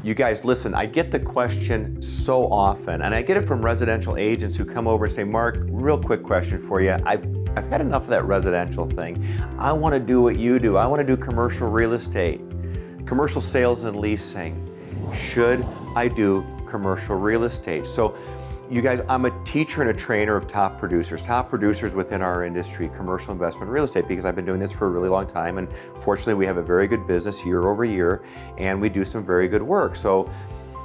You guys, listen, I get the question so often, and I get it from residential agents who come over and say, Mark, real quick question for you. I've had enough of that residential thing. I want to do what you do. I want to do commercial real estate, commercial sales and leasing. Should I do commercial real estate? So you guys, I'm a teacher and a trainer of top producers within our industry, commercial investment real estate, because I've been doing this for a really long time. And fortunately, we have a very good business year over year, and we do some very good work. So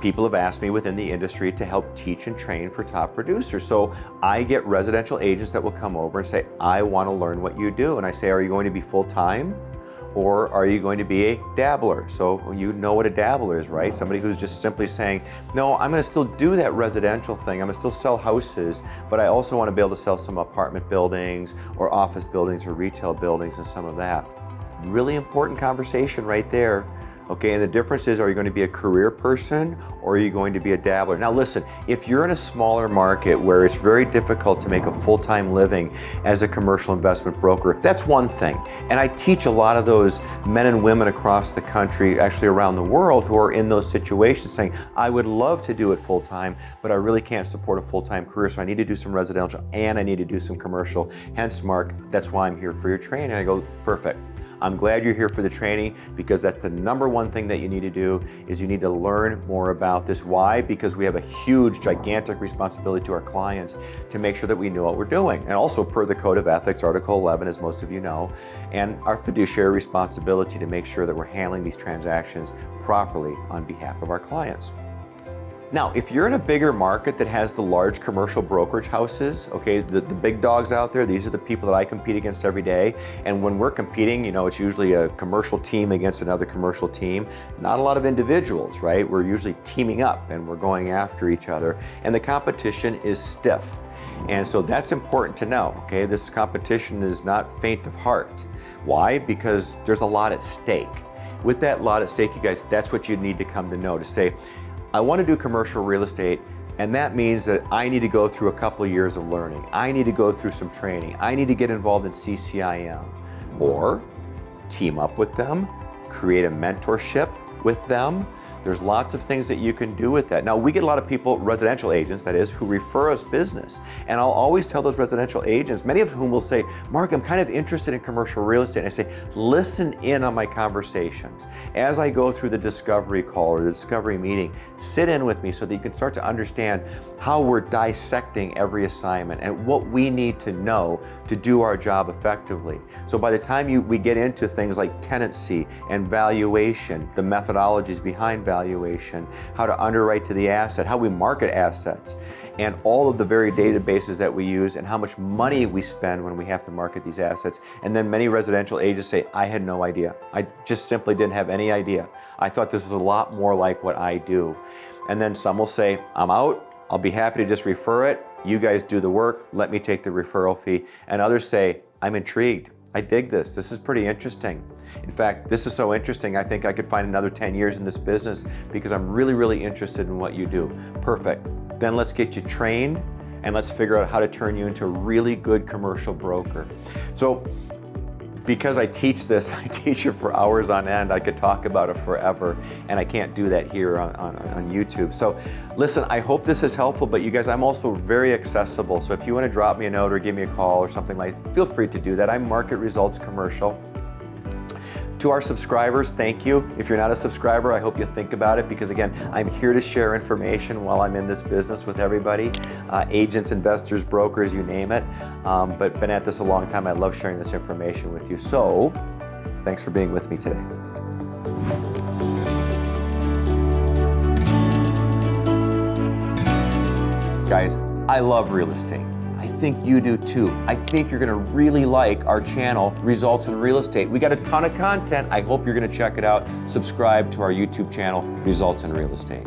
people have asked me within the industry to help teach and train for top producers. So I get residential agents that will come over and say, I want to learn what you do. And I say, are you going to be full-time? Or are you going to be a dabbler? So you know what a dabbler is, right? Somebody who's just simply saying, no, I'm going to still do that residential thing. I'm going to still sell houses, but I also want to be able to sell some apartment buildings or office buildings or retail buildings and some of that. Really important conversation right there. Okay, and the difference is, are you going to be a career person or are you going to be a dabbler? Now listen, if you're in a smaller market where it's very difficult to make a full-time living as a commercial investment broker, that's one thing. And I teach a lot of those men and women across the country, actually around the world, who are in those situations saying, I would love to do it full-time, but I really can't support a full-time career, so I need to do some residential and I need to do some commercial. Hence, Mark, that's why I'm here for your training. I go, perfect. I'm glad you're here for the training, because that's the number one thing that you need to do, is you need to learn more about this. Why? Because we have a huge, gigantic responsibility to our clients to make sure that we know what we're doing. And also per the Code of Ethics, Article 11, as most of you know, and our fiduciary responsibility to make sure that we're handling these transactions properly on behalf of our clients. Now, if you're in a bigger market that has the large commercial brokerage houses, okay, the big dogs out there, these are the people that I compete against every day. And when we're competing, you know, it's usually a commercial team against another commercial team. Not a lot of individuals, right? We're usually teaming up and we're going after each other. And the competition is stiff. And so that's important to know, okay? This competition is not faint of heart. Why? Because there's a lot at stake. With that lot at stake, you guys, that's what you need to come to know, to say, I want to do commercial real estate, and that means that I need to go through a couple of years of learning. I need to go through some training. I need to get involved in CCIM, or team up with them, create a mentorship with them. There's lots of things that you can do with that. Now, we get a lot of people, residential agents that is, who refer us business. And I'll always tell those residential agents, many of whom will say, Mark, I'm kind of interested in commercial real estate. And I say, listen in on my conversations. As I go through the discovery call or the discovery meeting, sit in with me so that you can start to understand how we're dissecting every assignment and what we need to know to do our job effectively. So by the time we get into things like tenancy and valuation, the methodologies behind valuation, how to underwrite to the asset, how we market assets, and all of the very databases that we use and how much money we spend when we have to market these assets. And then many residential agents say, I had no idea. I just simply didn't have any idea. I thought this was a lot more like what I do. And then some will say, I'm out. I'll be happy to just refer it. You guys do the work. Let me take the referral fee. And others say, I'm intrigued. I dig this. This is pretty interesting. In fact, this is so interesting, I think I could find another 10 years in this business because I'm really, really interested in what you do. Perfect. Then let's get you trained and let's figure out how to turn you into a really good commercial broker. So, because I teach this, I teach it for hours on end. I could talk about it forever, and I can't do that here on YouTube. So listen, I hope this is helpful, but you guys, I'm also very accessible. So if you want to drop me a note or give me a call or something like that, feel free to do that. I'm Market Results Commercial. To our subscribers, thank you. If you're not a subscriber, I hope you think about it, because again, I'm here to share information while I'm in this business with everybody, agents, investors, brokers, you name it. But been at this a long time. I love sharing this information with you. So thanks for being with me today. Guys, I love real estate. I think you do too. I think you're gonna really like our channel, Results in Real Estate. We got a ton of content. I hope you're gonna check it out. Subscribe to our YouTube channel, Results in Real Estate.